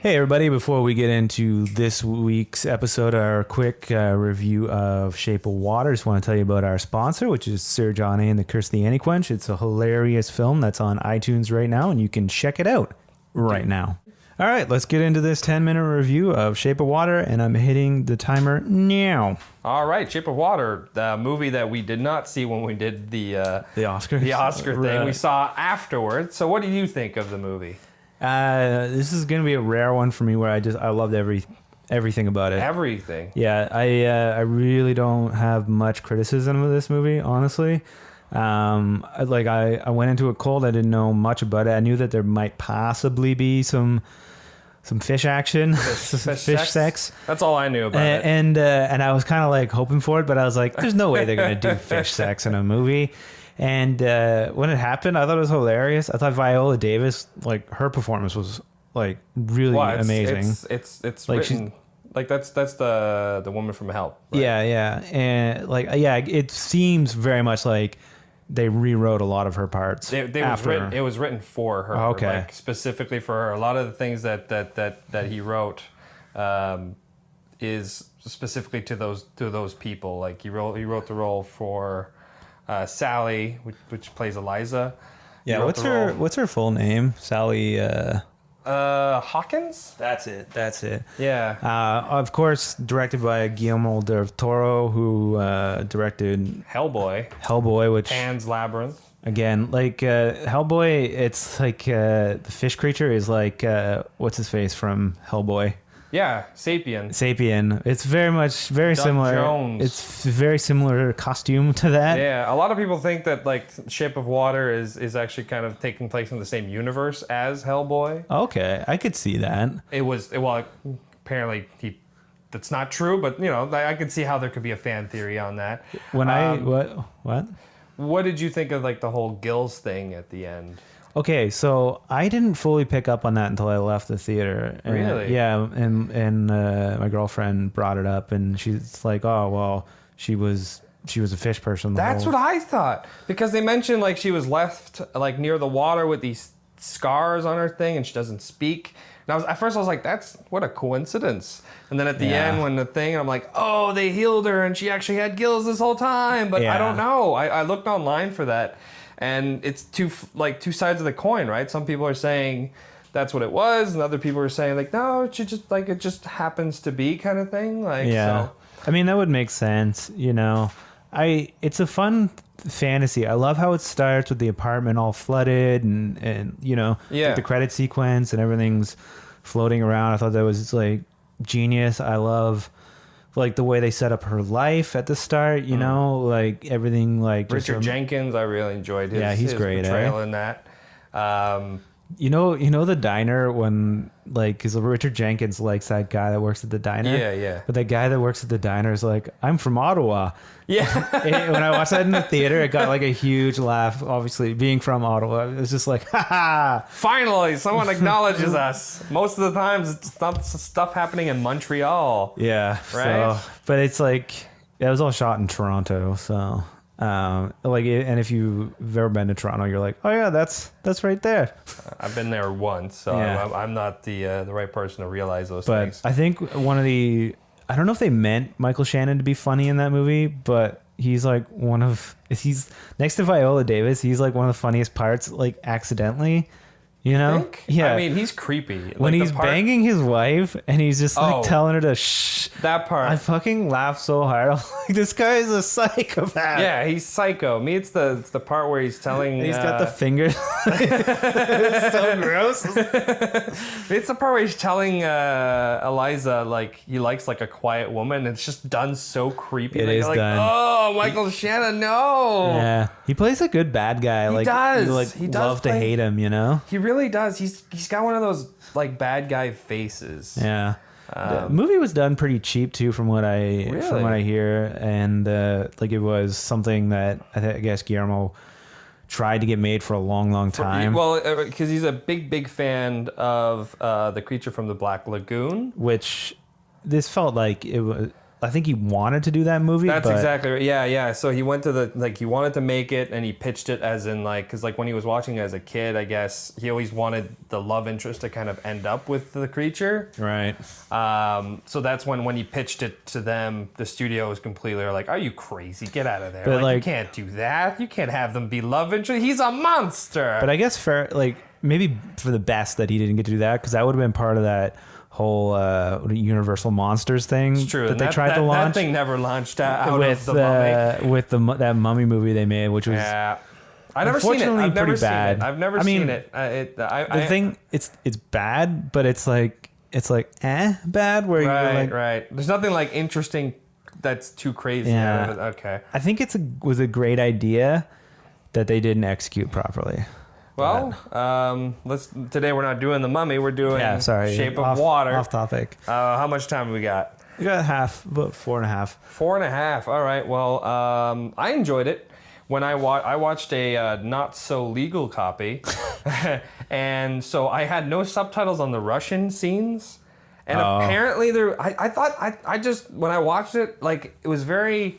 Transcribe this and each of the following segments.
Hey, everybody, before we get into this week's episode, our quick review of Shape of Water, just want to tell you about our sponsor, which is Sir John A. and the Curse of the Antiquench. It's a hilarious film that's on iTunes right now, and you can check it out right now. All right, let's get into this 10-minute review of Shape of Water, and I'm hitting the timer now. All right, Shape of Water, the movie that we did not see when we did the Oscars? The Oscar thing. We saw afterwards. So what do you think of the movie? This is going to be a rare one for me where I loved everything about it. Everything. Yeah, I really don't have much criticism of this movie, honestly. I went into it cold. I didn't know much about it. I knew that there might possibly be some fish action, fish sex. That's all I knew about it. And I was kind of like hoping for it, but I was like, there's no way they're going to do fish sex in a movie. And when it happened, I thought it was hilarious. I thought Viola Davis, like, her performance was like really amazing. It's like written like that's the woman from Help. Right? Yeah, and it seems very much like they rewrote a lot of her parts. It was written for her. Oh, okay. Like, specifically for her. A lot of the things that he wrote is specifically to those people. Like he wrote the role for Sally, which plays Eliza. Yeah, what's her full name? Sally Hawkins? That's it. Yeah. Of course, directed by Guillermo del Toro, who directed Hellboy, which Pan's Labyrinth. Again, like Hellboy, it's like the fish creature is like what's his face from Hellboy? Yeah, Sapien. It's very similar. Jones. It's very similar costume to that. Yeah, a lot of people think that like Shape of Water is actually kind of taking place in the same universe as Hellboy. Okay, I could see that. Apparently that's not true, but I could see how there could be a fan theory on that. What did you think of like the whole gills thing at the end? Okay, so I didn't fully pick up on that until I left the theater. Really? Yeah, and my girlfriend brought it up, and she's like, "Oh, well, she was a fish person." That's what I thought, because they mentioned like she was left like near the water with these scars on her thing, and she doesn't speak. And at first I was like, "That's what a coincidence." And then at the end, when the thing, I'm like, "Oh, they healed her, and she actually had gills this whole time." But I don't know. I looked online for that. And it's two sides of the coin, right? Some people are saying that's what it was, and other people are saying like, no, it just happens to be kind of thing. Like, yeah. So. I mean, that would make sense. It's a fun fantasy. I love how it starts with the apartment all flooded, and like the credit sequence and everything's floating around. I thought that was like genius. I love like the way they set up her life at the start, like everything, like Richard Jenkins, I really enjoyed his great, portrayal in that. The diner when because Richard Jenkins likes that guy that works at the diner. Yeah. But that guy that works at the diner is like, I'm from Ottawa. Yeah. When I watched that in the theater, it got like a huge laugh. Obviously, being from Ottawa, it was just like, ha ha! Finally, someone acknowledges us. Most of the times, it's stuff happening in Montreal. Yeah. Right. So, but it's like it was all shot in Toronto, so. And if you've ever been to Toronto, you're like, oh yeah, that's right there. I've been there once, so I'm not the right person to realize those things. But I think I don't know if they meant Michael Shannon to be funny in that movie, but he's like he's next to Viola Davis. He's like one of the funniest parts, like accidentally. Yeah. I mean, he's creepy. When he's banging his wife and he's just like telling her to shh. That part. I fucking laughed so hard. I'm like, this guy is a psychopath. Yeah, he's psycho. Me, it's the part where he's telling... He's got the fingers. It's so gross. It's the part where he's telling Eliza, like, he likes, like, a quiet woman. It's just done so creepy. It is like, done. Oh, Michael Shannon, no. Yeah. He plays a good bad guy. He does. He does love to hate him, He really does. He's got one of those like bad guy faces. Yeah. The movie was done pretty cheap too, from what I hear, and it was something that I guess Guillermo tried to get made for a long time. Well, because he's a big fan of the creature from the Black Lagoon, which this felt like it was. I think he wanted to do that movie. That's exactly right. Yeah. So he went to he wanted to make it, and he pitched it as in because when he was watching it as a kid, I guess he always wanted the love interest to kind of end up with the creature. Right. So that's when he pitched it to them, the studio was completely like, "Are you crazy? Get out of there! But you can't do that. You can't have them be love interest. He's a monster." But I guess maybe for the best that he didn't get to do that, because that would have been part of that whole Universal Monsters thing. It's true. That they tried to launch. That thing never launched out with of the Mummy. With that Mummy movie they made, which was I've never seen it. I've never seen bad. it. I've never seen it. The thing, it's bad, but it's bad. Where right. There's nothing like interesting that's too crazy. Yeah. Out of it. Okay. I think was a great idea that they didn't execute properly. Well, today we're not doing the Mummy. We're doing Shape of Water. Off topic. How much time we got? We got about 4.5. 4.5. All right. Well, I enjoyed it. When I watched a not so legal copy, and so I had no subtitles on the Russian scenes, and apparently I thought when I watched it, it was very.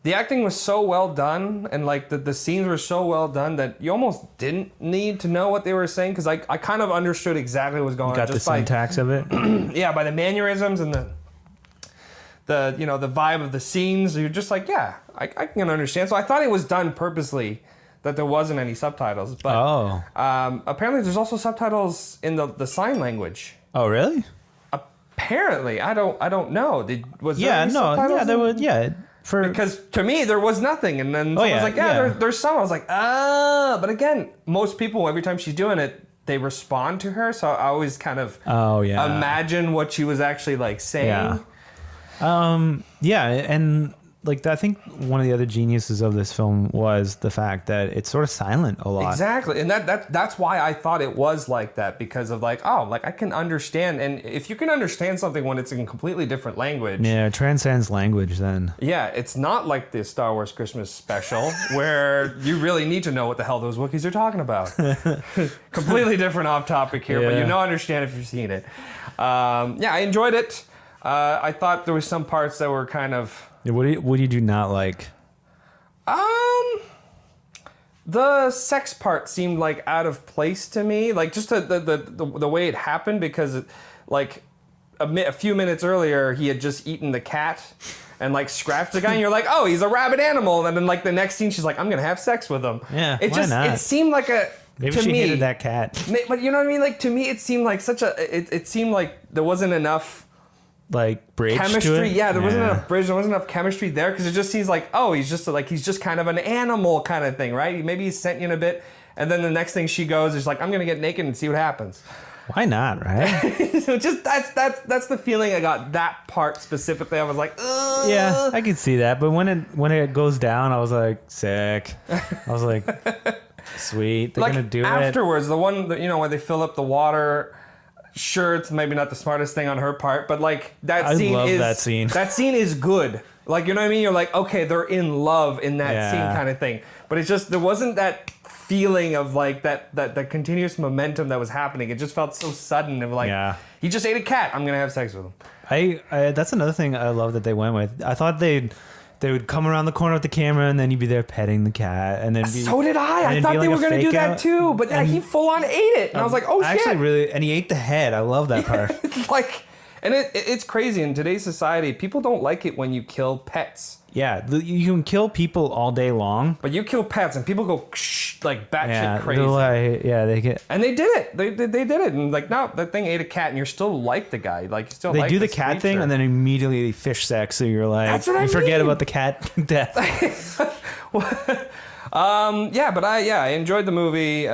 The acting was so well done, and the scenes were so well done that you almost didn't need to know what they were saying, because I kind of understood exactly what was going on. Got just the syntax of it. Yeah, by the mannerisms and the vibe of the scenes. You're just like, yeah, I can understand. So I thought it was done purposely, that there wasn't any subtitles. But apparently there's also subtitles in the sign language. Oh, really? Apparently, I don't know. Was there any no, subtitles? Yeah, there was. Yeah. Because to me there was nothing, and then someone was like, there's some. I was like, but again, most people, every time she's doing it, they respond to her, so I always kind of imagine what she was actually saying. And I think one of the other geniuses of this film was the fact that it's sort of silent a lot. Exactly, and that's why I thought it was like that, because of I can understand, and if you can understand something when it's in a completely different language, it transcends language. Then it's not like the Star Wars Christmas special where you really need to know what the hell those Wookiees are talking about. Completely different off topic here, but understand if you've seen it. I enjoyed it. I thought there were some parts that were kind of. What did you not like? The sex part seemed out of place to me. Just the way it happened, because a few minutes earlier he had just eaten the cat and scratched the guy, and you're like, oh, he's a rabid animal, and then the next scene she's like, I'm gonna have sex with him. Yeah, why not? It seemed like a. Maybe she hated that cat. But you know what I mean? To me, it seemed like such a. It seemed like there wasn't enough. Bridge chemistry, to it? There wasn't enough bridge. There wasn't enough chemistry there, because it just seems he's just kind of an animal kind of thing, right? Maybe he's sentient a bit, and then the next thing she goes is I'm gonna get naked and see what happens. Why not, right? So just that's the feeling I got. That part specifically, I was like, ugh. Yeah, I can see that. But when it goes down, I was like, sick. I was like, sweet. They're gonna do it afterwards. The one that, where they fill up the water. Sure, it's maybe not the smartest thing on her part, but that scene I love that scene. That scene is good. You know what I mean? You're like, okay, they're in love in that scene kind of thing. But it's just, there wasn't that feeling of that continuous momentum that was happening. It just felt so sudden of he just ate a cat, I'm gonna have sex with him. I that's another thing I love that they went with. I thought they would come around the corner with the camera, and then you'd be there petting the cat, and then so did I thought they were going to do that too, but he full on ate it, and I was like, oh shit. Actually, really, and he ate the head. I love that part. And it's crazy in today's society. People don't like it when you kill pets. Yeah, you can kill people all day long, but you kill pets and people go batshit crazy. They get. And they did it. They did it. And no, that thing ate a cat, and you're still like the guy. You still. They do the cat thing, and then immediately fish sex. So you're like, that's what I mean. Forget about the cat death. But I enjoyed the movie.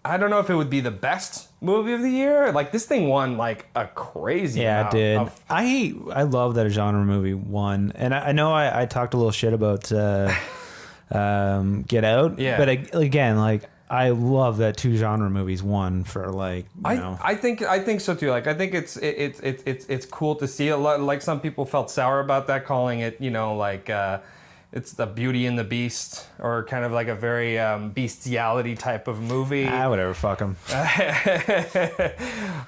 I don't know if it would be the best movie of the year. This thing won a crazy amount. Yeah, it did. I love that a genre movie won. And I know I talked a little shit about Get Out. Yeah. But again, I love that 2 genre movies won for I think so too. I think it's cool to see it. Some people felt sour about that, calling it it's the Beauty and the Beast, or kind of like a very bestiality type of movie. Whatever, fuck them.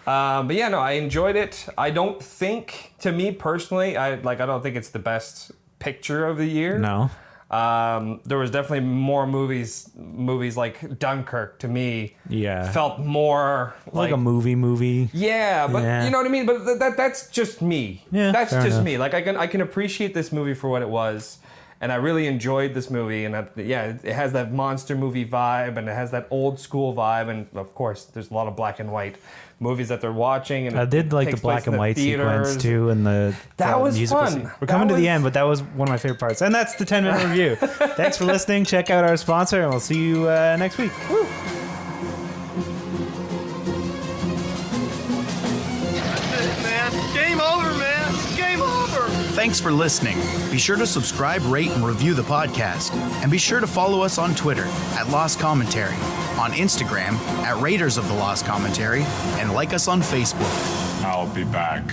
But yeah, no, I enjoyed it. I don't think, to me personally, I don't think it's the best picture of the year. No. There was definitely more movies like Dunkirk, to me, felt more like a movie. Yeah, but you know what I mean. But that's just me. Yeah, that's just enough. me. Like I can appreciate this movie for what it was, and I really enjoyed this movie. And it has that monster movie vibe, and it has that old school vibe, and of course, there's a lot of black and white movies that they're watching. And I did like the black and white sequence too, and that was fun. We're coming to the end, but that was one of my favorite parts, and that's the 10-minute review. Thanks for listening. Check out our sponsor, and we'll see you next week. Woo. That's it, man. Game over, man. Game over. Thanks for listening. Be sure to subscribe, rate, and review the podcast. And be sure to follow us on Twitter at Lost Commentary, on Instagram at Raiders of the Lost Commentary, and like us on Facebook. I'll be back.